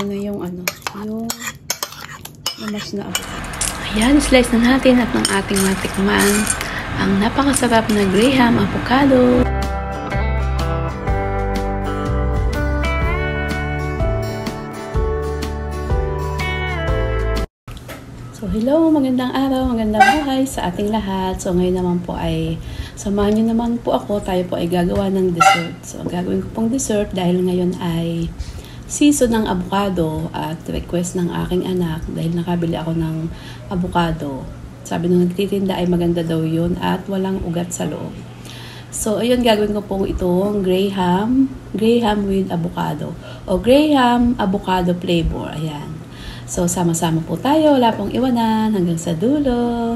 ko na yung yung namas na avocado. Ayan, slice na natin at ng ating matikman ang napakasarap na Graham avocado. So, hello, magandang araw, magandang buhay sa ating lahat. So, ngayon naman po ay samahan nyo naman po ako. Tayo po ay gagawa ng dessert. So, gagawin ko pong dessert dahil ngayon ay season ng avocado at request ng aking anak dahil nakabili ako ng avocado. Sabi nung nagtitinda ay maganda daw yun at walang ugat sa loob. So, ayun, gagawin ko pong itong Graham with avocado o Graham avocado flavor. Ayan. So, sama-sama po tayo. Wala pong iwanan hanggang sa dulo.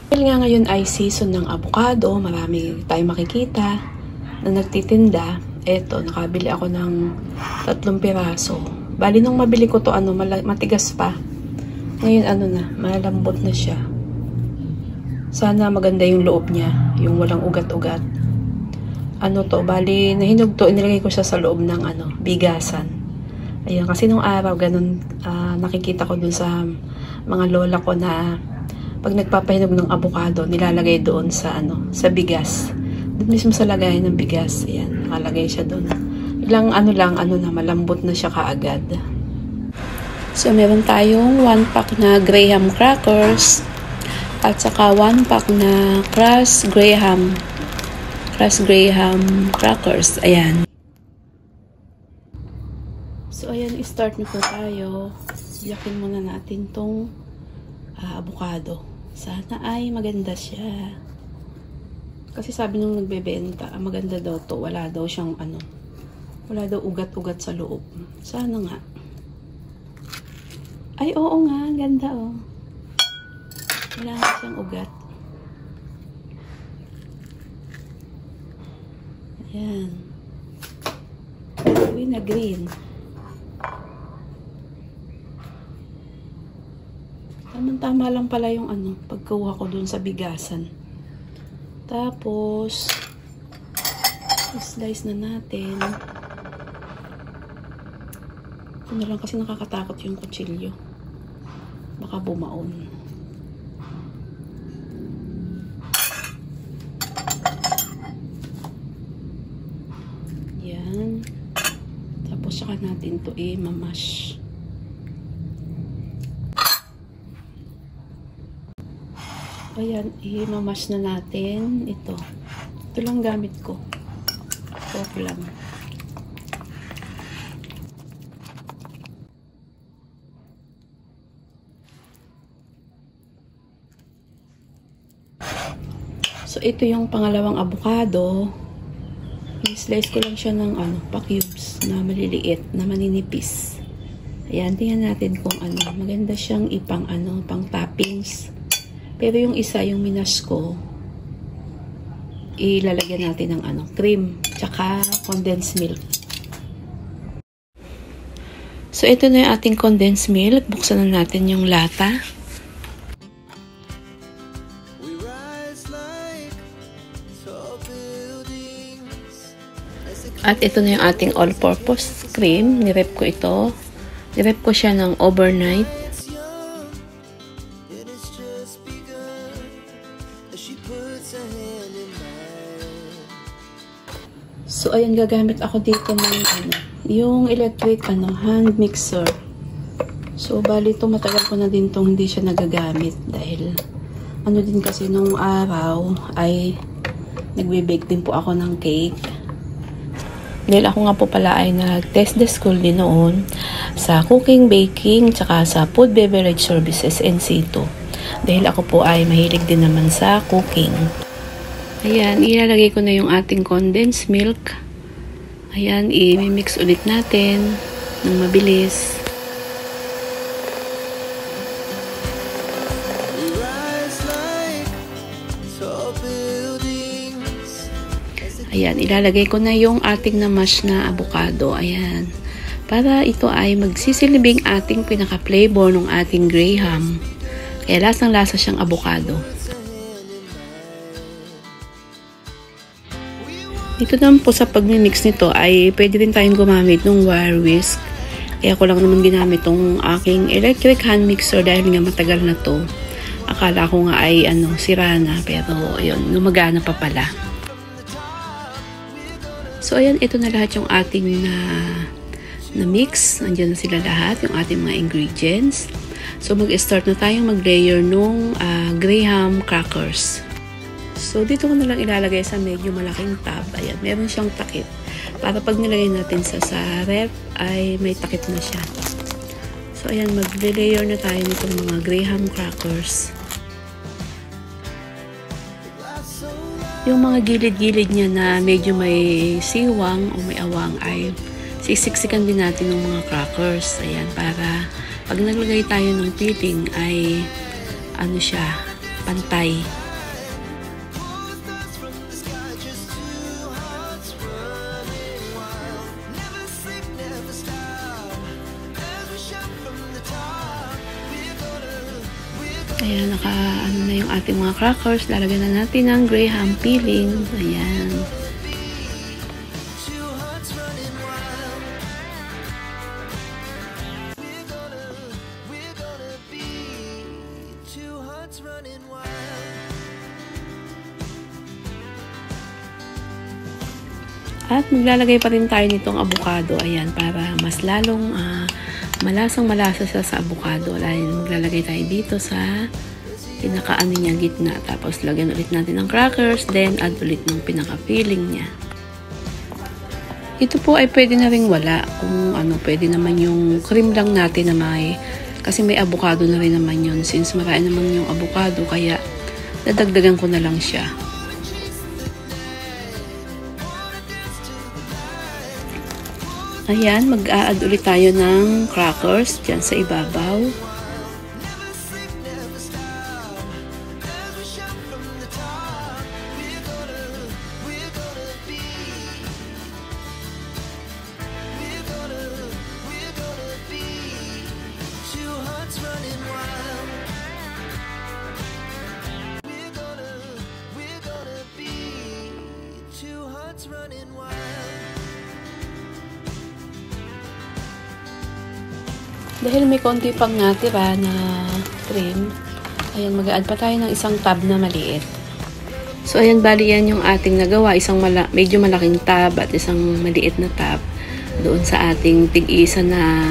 Dahil nga ngayon ay season ng avocado, marami tayong makikita na nagtitinda. Eto, nakabili ako ng 3 piraso. Bali, nung mabili ko to, matigas pa. Ngayon, na, malambot na siya. Sana maganda yung loob niya, yung walang ugat-ugat. Bali, nahinog to, inilagay ko siya sa loob ng bigasan. Ayan, kasi nung araw, ganun, nakikita ko dun sa mga lola ko na pag nagpapahinog ng avocado, nilalagay doon sa, sa bigas. Doon mismo sa lagayan ng bigas. Ayan, nakalagay siya doon. Ilang malambot na siya kaagad. So, meron tayong 1 pack na Graham crackers at saka 1 pack na crushed Graham crackers. Ayan. So, ayan, start na po tayo. Yakin muna natin tong avocado. Sana ay maganda siya. Kasi sabi nung nagbebenta, maganda daw to. Wala daw siyang wala daw ugat-ugat sa loob. Sana nga. Ay, oo nga. Ganda, oh. Wala nga siyang ugat. Ayan. Uy, na green. Tama lang pala yung pagkuha ko dun sa bigasan. Tapos, slice na natin. Ito na lang kasi nakakatakot yung kutsilyo. Baka bumaon. Yan. Tapos, saka natin ito mamash. Ayan, i-mamash na natin ito. Ito lang gamit ko. Fork lang. So, ito yung pangalawang avocado. I-slice ko lang siya ng pa-cubes na maliliit, na maninipis. Ayan, tingnan natin kung maganda siyang pang toppings. Pero yung isa, yung minas ko, ilalagyan natin ng cream, tsaka condensed milk. So, ito na yung ating condensed milk. Buksan na natin yung lata. At ito na yung ating all-purpose cream. Nirep ko ito. Nirep ko siya ng overnight. So, ayan, gagamit ako dito ng yung electric hand mixer. So, bali ito matagal ko na din itong hindi siya nagagamit dahil din kasi nung araw ay nagbe-bake din po ako ng cake. Dahil ako nga po pala ay nag-test the school din noon sa cooking, baking, tsaka sa food beverage services NC2. Dahil ako po ay mahilig din naman sa cooking. Ayan, ilalagay ko na yung ating condensed milk. Ayan, i-mix ulit natin ng mabilis. Ayan, ilalagay ko na yung ating na-mash na avocado. Ayan. Para ito ay magsisilbing ating pinaka-flavor ng ating Graham. Kaya lasang-lasa siyang avocado. Dito naman po sa pagmimix nito ay pwede rin tayong gumamit ng wire whisk. Kaya ko lang naman ginamit tong aking electric hand mixer dahil nga matagal na to. Akala ko nga ay sira na, pero ayun, gumagana pa pala. So ayan, ito na lahat yung ating na mix. Nandiyan na sila lahat, yung ating mga ingredients. So mag-start na tayong mag-layer nung Graham crackers. So dito ko na lang ilalagay sa medyo malaking tab. Ayan, meron siyang takip. Para pag nilagay natin sa ref ay may takip na siya. So ayan, mag-layer na tayo nitong mga Graham crackers. Yung mga gilid-gilid niya na medyo may siwang o may awang ay sisiksikan din natin ng mga crackers. Ayan, para pag naglagay tayo ng filling ay siya, pantay. Ayan, na yung ating mga crackers. Lalagyan na natin ng Graham filling. Ayan. At maglalagay pa rin tayo nitong avocado. Ayan, para mas lalong malasang-malasa siya sa avocado. Maglalagay tayo dito sa pinaka-ano niya, gitna. Tapos lagyan ulit natin ng crackers, then add ulit ng pinaka-filling niya. Ito po ay pwede na rin wala. Kung pwede naman yung cream lang natin na kasi may avocado na rin naman yun. Since marami naman yung avocado, kaya dadagdagan ko na lang siya. Ayan, mag-a-add ulit tayo ng crackers dyan sa ibabaw. Dahil may konti pang natira na cream, ayan, mag-add pa tayo ng isang tab na maliit. So, ayan, bali yan yung ating nagawa. Isang medyo malaking tab at isang maliit na tab doon sa ating tig-isa na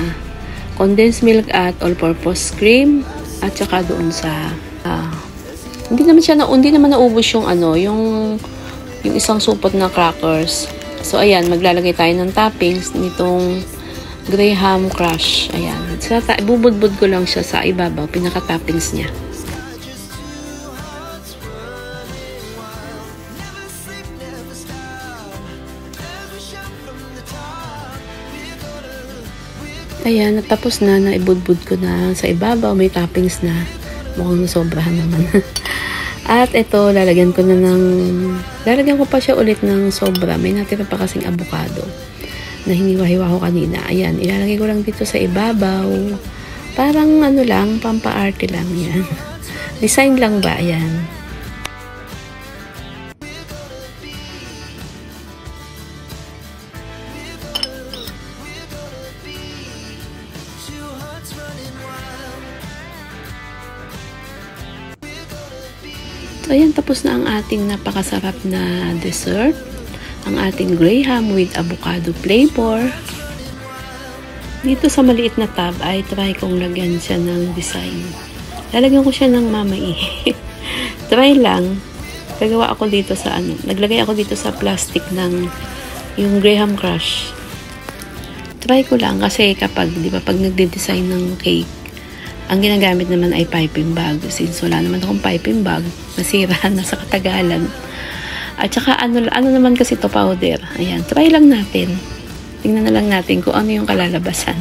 condensed milk at all-purpose cream. At saka doon sa, hindi naman naubos yung yung isang supot na crackers. So, ayan, maglalagay tayo ng toppings nitong Graham Crush. Ayan. Bubudbud ko lang siya sa ibabaw, pinaka-toppings niya. Ayan, natapos na, naibudbud ko na sa ibabaw, may toppings na. Mukhang nasobrahan naman. At ito, lalagyan ko pa siya ulit ng sobra. May natira pa kasing avocado na hiniwa-hiwa ko kanina. Ayan, ilalagay ko lang dito sa ibabaw. Parang lang, pampa-arte lang yan. Design lang ba? Ayan. So, ayan, tapos na ang ating napakasarap na dessert. Ang ating Graham with avocado flavor. Dito sa maliit na tab ay try kong lagyan siya ng design. Lalagyan ko siya ng mamay. Try lang. Nagawa ako dito sa naglagay ako dito sa plastic ng yung Graham Crush. Try ko lang kasi kapag, di ba, pag nagde-design ng cake, ang ginagamit naman ay piping bag. Since wala naman akong piping bag, masira na sa katagalan. At saka ano naman kasi to, powder. Ayan, try lang natin. Tingnan na lang natin kung ano yung kalalabasan.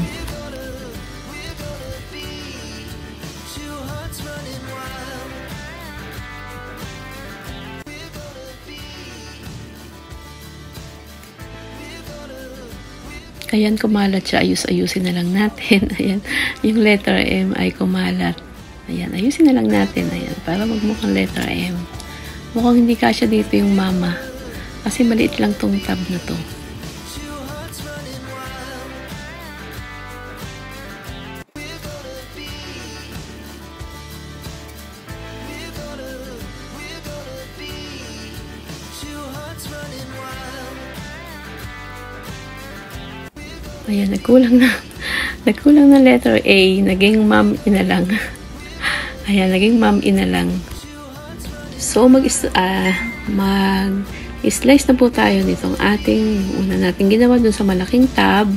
Ayan, kumalat siya. Ayusin na lang natin. Ayan, yung letter M ay kumalat. Ayan, ayusin na lang natin. Ayan, para magmukhang letter M. Mukhang hindi kasya dito yung mama. Kasi maliit lang tong tab na to. Ayan, nagkulang na letter A, naging ma'am ina lang. Ayan, naging ma'am ina lang. So, mag-slice na po tayo nitong una natin ginawa dun sa malaking tab.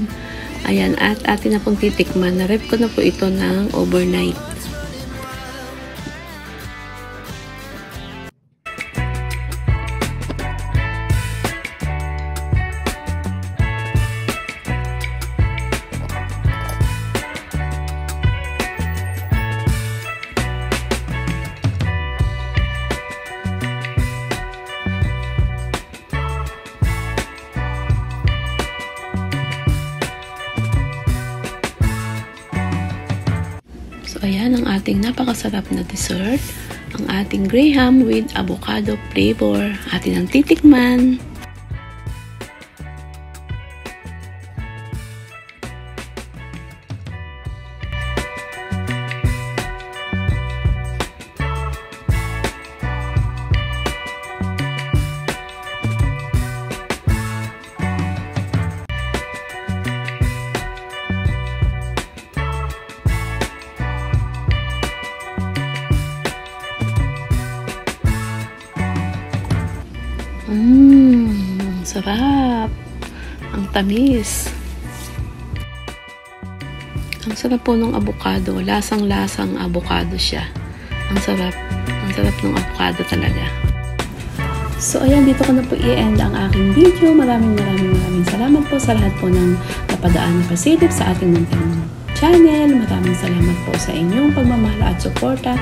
Ayan, at atin na pong titikman. Na-rep ko na po ito ng overnight. So, ayan ang ating napakasarap na dessert. Ang ating graham with avocado flavor. Atin ang titikman. Sarap. Ang tamis. Ang sarap po ng avocado. Lasang-lasang avocado siya. Ang sarap. Ang sarap ng avocado talaga. So, ayan, dito ko na po i-end ang aking video. Maraming salamat po sa lahat po ng napadaan na pasilip sa ating munting channel. Maraming salamat po sa inyong pagmamahal at suporta.